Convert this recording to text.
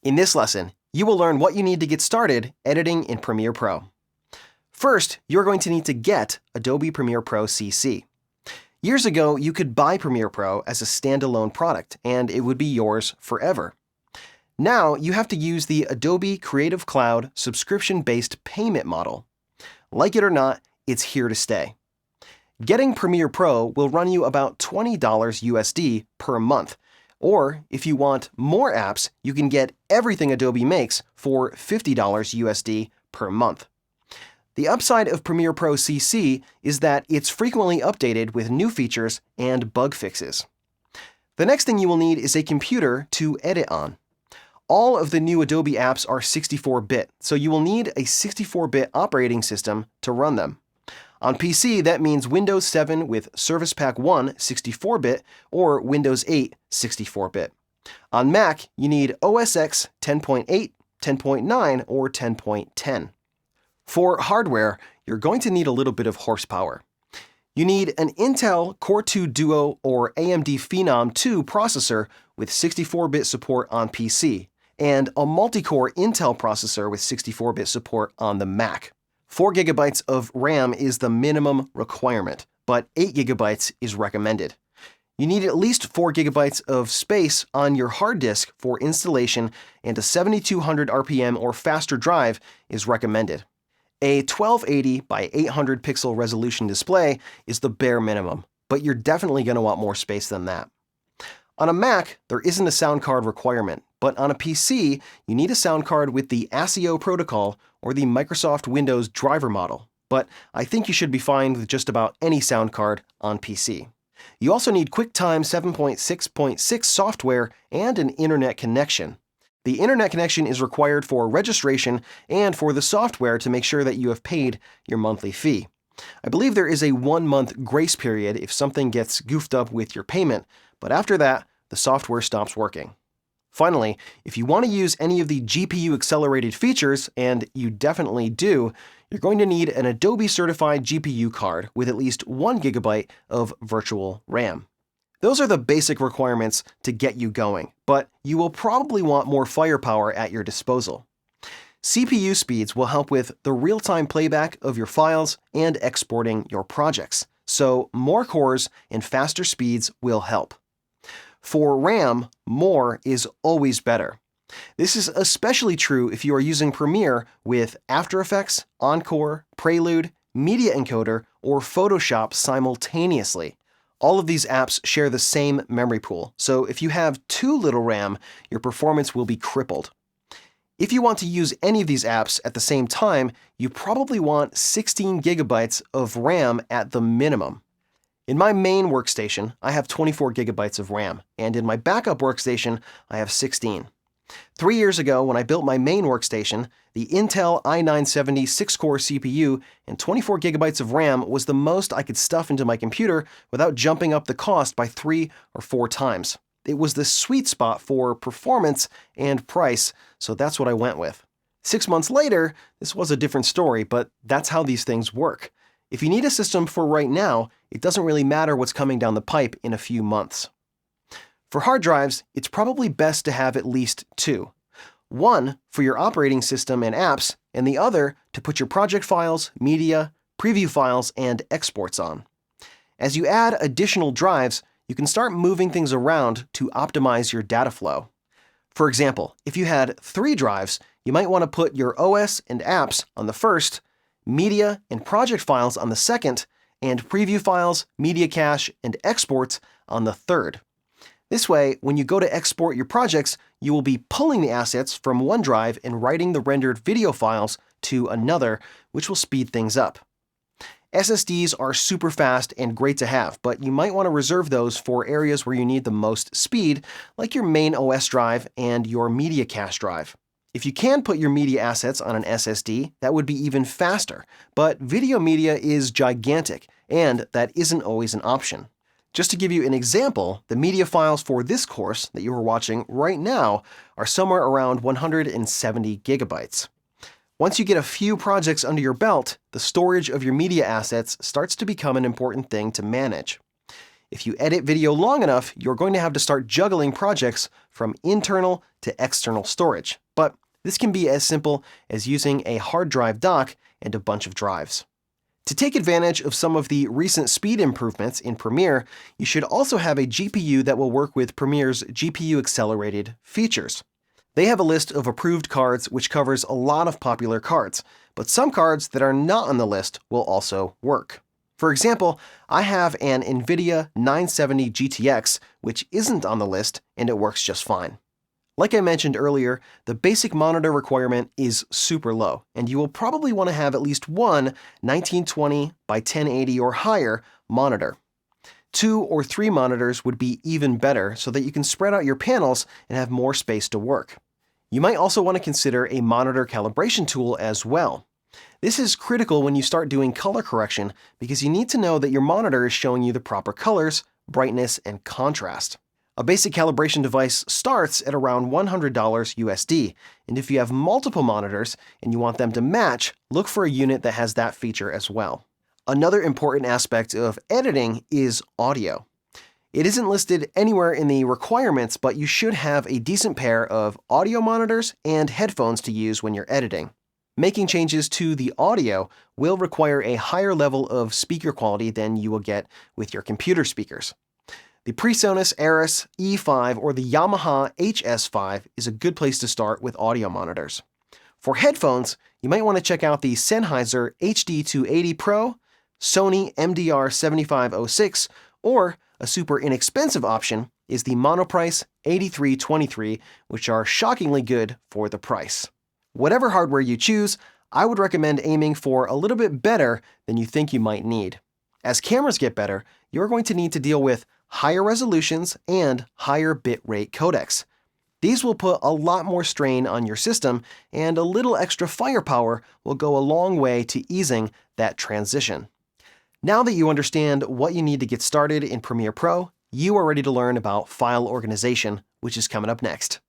In this lesson, you will learn what you need to get started editing in Premiere Pro. First, you're going to need to get Adobe Premiere Pro CC. Years ago, you could buy Premiere Pro as a standalone product, and it would be yours forever. Now, you have to use the Adobe Creative Cloud subscription-based payment model. Like it or not, it's here to stay. Getting Premiere Pro will run you about $20 USD per month, or if you want more apps, you can get everything Adobe makes for $50 USD per month. The upside of Premiere Pro CC is that it's frequently updated with new features and bug fixes. The next thing you will need is a computer to edit on. All of the new Adobe apps are 64-bit, so you will need a 64-bit operating system to run them. On PC, that means Windows 7 with Service Pack 1 64-bit or Windows 8 64-bit. On Mac, you need OS X 10.8, 10.9, or 10.10. For hardware, you're going to need a little bit of horsepower. You need an Intel Core 2 Duo or AMD Phenom 2 processor with 64-bit support on PC, and a multi-core Intel processor with 64-bit support on the Mac. 4 GB of RAM is the minimum requirement, but 8 GB is recommended. You need at least 4 GB of space on your hard disk for installation, and a 7200 RPM or faster drive is recommended. A 1280 by 800 pixel resolution display is the bare minimum, but you're definitely going to want more space than that. On a Mac, there isn't a sound card requirement, but on a PC, you need a sound card with the ASIO protocol or the Microsoft Windows driver model, but I think you should be fine with just about any sound card on PC. You also need QuickTime 7.6.6 software and an internet connection. The internet connection is required for registration and for the software to make sure that you have paid your monthly fee. I believe there is a 1-month grace period if something gets goofed up with your payment, but after that, the software stops working. Finally, if you want to use any of the GPU-accelerated features, and you definitely do, you're going to need an Adobe-certified GPU card with at least 1 GB of virtual RAM. Those are the basic requirements to get you going, but you will probably want more firepower at your disposal. CPU speeds will help with the real-time playback of your files and exporting your projects, so more cores and faster speeds will help. For RAM, more is always better. This is especially true if you are using Premiere with After Effects, Encore, Prelude, Media Encoder, or Photoshop simultaneously. All of these apps share the same memory pool, so if you have too little RAM, your performance will be crippled. If you want to use any of these apps at the same time, you probably want 16 GB of RAM at the minimum. In my main workstation, I have 24 GB of RAM, and in my backup workstation, I have 16. 3 years ago, when I built my main workstation, the Intel i970 6-core CPU and 24 GB of RAM was the most I could stuff into my computer without jumping up the cost by 3 or 4 times. It was the sweet spot for performance and price, so that's what I went with. 6 months later, this was a different story, but that's how these things work. If you need a system for right now, it doesn't really matter what's coming down the pipe in a few months. For hard drives, it's probably best to have at least 2. One for your operating system and apps, and the other to put your project files, media, preview files, and exports on. As you add additional drives, you can start moving things around to optimize your data flow. For example, if you had 3 drives, you might want to put your OS and apps on the first, media and project files on the second, and preview files, media cache, and exports on the third. This way, when you go to export your projects, you will be pulling the assets from one drive and writing the rendered video files to another, which will speed things up. SSDs are super fast and great to have, but you might want to reserve those for areas where you need the most speed, like your main OS drive and your media cache drive. If you can put your media assets on an SSD, that would be even faster, but video media is gigantic, and that isn't always an option. Just to give you an example, the media files for this course that you are watching right now are somewhere around 170 gigabytes. Once you get a few projects under your belt, the storage of your media assets starts to become an important thing to manage. If you edit video long enough, you're going to have to start juggling projects from internal to external storage. But this can be as simple as using a hard drive dock and a bunch of drives. To take advantage of some of the recent speed improvements in Premiere, you should also have a GPU that will work with Premiere's GPU-accelerated features. They have a list of approved cards which covers a lot of popular cards, but some cards that are not on the list will also work. For example, I have an NVIDIA 970 GTX, which isn't on the list, and it works just fine. Like I mentioned earlier, the basic monitor requirement is super low, and you will probably want to have at least one 1920 by 1080 or higher monitor. 2 or 3 monitors would be even better so that you can spread out your panels and have more space to work. You might also want to consider a monitor calibration tool as well. This is critical when you start doing color correction because you need to know that your monitor is showing you the proper colors, brightness, and contrast. A basic calibration device starts at around $100 USD, and if you have multiple monitors and you want them to match, look for a unit that has that feature as well. Another important aspect of editing is audio. It isn't listed anywhere in the requirements, but you should have a decent pair of audio monitors and headphones to use when you're editing. Making changes to the audio will require a higher level of speaker quality than you will get with your computer speakers. The PreSonus Aris E5 or the Yamaha HS5 is a good place to start with audio monitors. For headphones, you might want to check out the Sennheiser HD280 Pro, Sony MDR7506, or a super inexpensive option is the Monoprice 8323, which are shockingly good for the price. Whatever hardware you choose, I would recommend aiming for a little bit better than you think you might need. As cameras get better, you're going to need to deal with higher resolutions and higher bitrate codecs. These will put a lot more strain on your system, and a little extra firepower will go a long way to easing that transition. Now that you understand what you need to get started in Premiere Pro, you are ready to learn about file organization, which is coming up next.